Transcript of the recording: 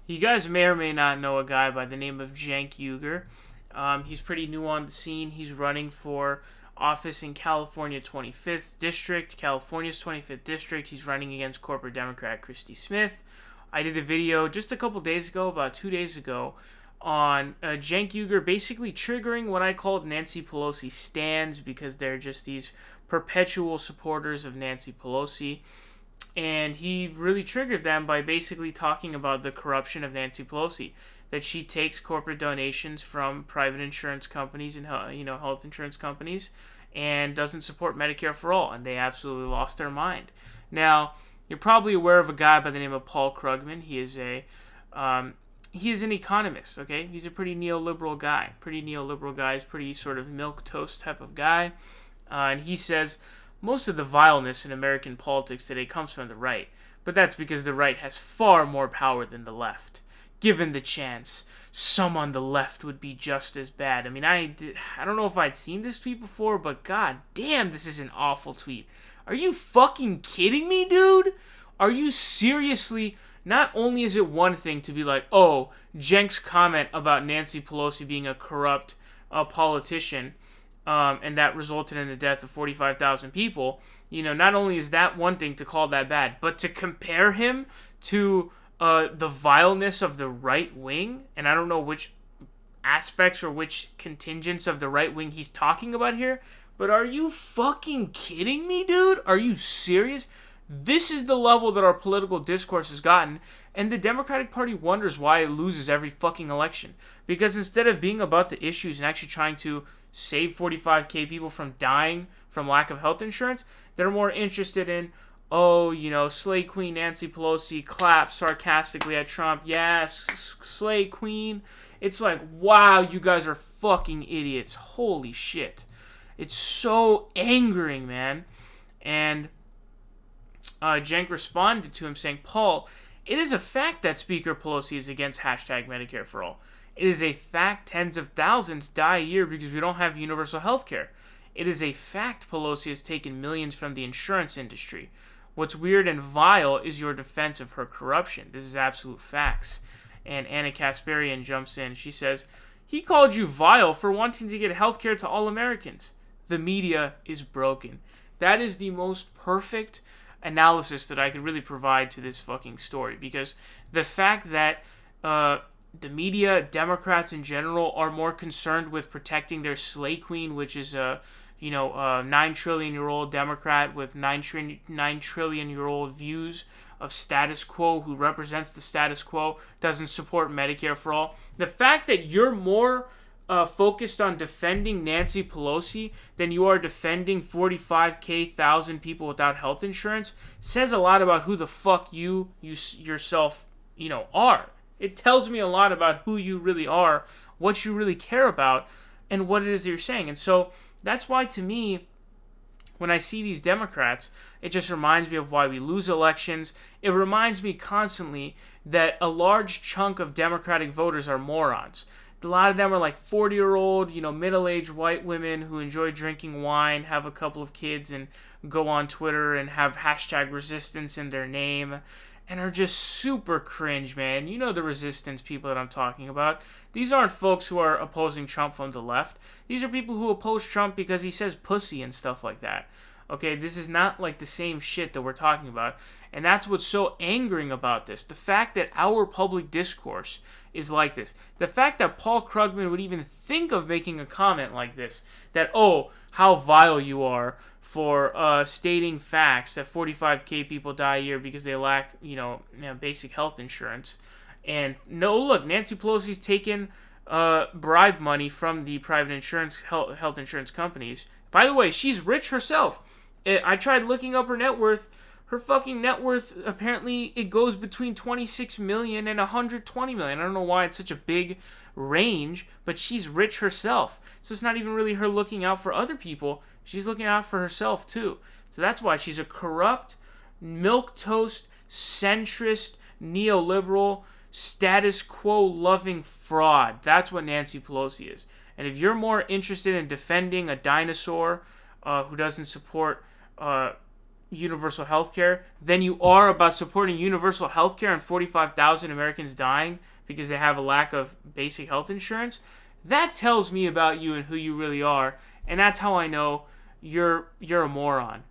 You guys may or may not know a guy by the name of Cenk Uygur. He's pretty new on the scene. He's running for office in California 25th District, California's 25th District. He's running against corporate Democrat Christy Smith. I did a video just a couple days ago, about 2 days ago, on Cenk Uygur basically triggering what I called Nancy Pelosi stands, because they're just these perpetual supporters of Nancy Pelosi. And he really triggered them by basically talking about the corruption of Nancy Pelosi, that she takes corporate donations from private insurance companies and health insurance companies, and doesn't support Medicare for all, and they absolutely lost their mind. Now, you're probably aware of a guy by the name of Paul Krugman. He is an economist. Okay, he's a pretty neoliberal guy. He's pretty sort of milquetoast type of guy, and he says most of the vileness in American politics today comes from the right, but that's because the right has far more power than the left. Given the chance, some on the left would be just as bad. I mean, I don't know if I'd seen this tweet before, but god damn, this is an awful tweet. Are you fucking kidding me, dude? Are you seriously... Not only is it one thing to be like, oh, Cenk's comment about Nancy Pelosi being a corrupt politician, and that resulted in the death of 45,000 people, not only is that one thing to call that bad, but to compare him to the vileness of the right wing, and I don't know which aspects or which contingents of the right wing he's talking about here, but are you fucking kidding me, dude? Are you serious? This is the level that our political discourse has gotten, and the Democratic Party wonders why it loses every fucking election. Because instead of being about the issues and actually trying to save 45k people from dying from lack of health insurance, they're more interested in, Slay Queen Nancy Pelosi claps sarcastically at Trump. Yes, Slay Queen. It's like, wow, you guys are fucking idiots. Holy shit. It's so angering, man. And Cenk responded to him saying, Paul, it is a fact that Speaker Pelosi is against hashtag Medicare for all. It is a fact tens of thousands die a year because we don't have universal health care. It is a fact Pelosi has taken millions from the insurance industry. What's weird and vile is your defense of her corruption. This is absolute facts. And Anna Kasparian jumps in. She says, he called you vile for wanting to get health care to all Americans. The media is broken. That is the most perfect analysis that I could really provide to this fucking story, because the fact that the media, Democrats in general, are more concerned with protecting their slay queen, which is a 9 trillion year old Democrat with 9 trillion year old views of status quo, who represents the status quo, doesn't support Medicare for all. The fact that you're more focused on defending Nancy Pelosi than you are defending 45,000 people without health insurance says a lot about who the fuck you yourself, are. It tells me a lot about who you really are, what you really care about, and what it is that you're saying. And so that's why, to me, when I see these Democrats, it just reminds me of why we lose elections. It reminds me constantly that a large chunk of Democratic voters are morons. A lot of them are like 40-year-old, middle-aged white women who enjoy drinking wine, have a couple of kids, and go on Twitter and have hashtag resistance in their name, and are just super cringe, man. You know the resistance people that I'm talking about. These aren't folks who are opposing Trump from the left. These are people who oppose Trump because he says pussy and stuff like that. Okay, this is not like the same shit that we're talking about. And that's what's so angering about this. The fact that our public discourse is like this. The fact that Paul Krugman would even think of making a comment like this. That, oh, how vile you are for stating facts that 45k people die a year because they lack, basic health insurance. And no, look, Nancy Pelosi's taken bribe money from the private health insurance companies. By the way, she's rich herself. I tried looking up her net worth. Her fucking net worth, apparently, it goes between 26 million and 120 million. I don't know why it's such a big range, but she's rich herself. So it's not even really her looking out for other people. She's looking out for herself, too. So that's why she's a corrupt, milquetoast, centrist, neoliberal, status quo-loving fraud. That's what Nancy Pelosi is. And if you're more interested in defending a dinosaur who doesn't support universal health care than you are about supporting universal health care and 45,000 Americans dying because they have a lack of basic health insurance, that tells me about you and who you really are, and that's how I know you're a moron.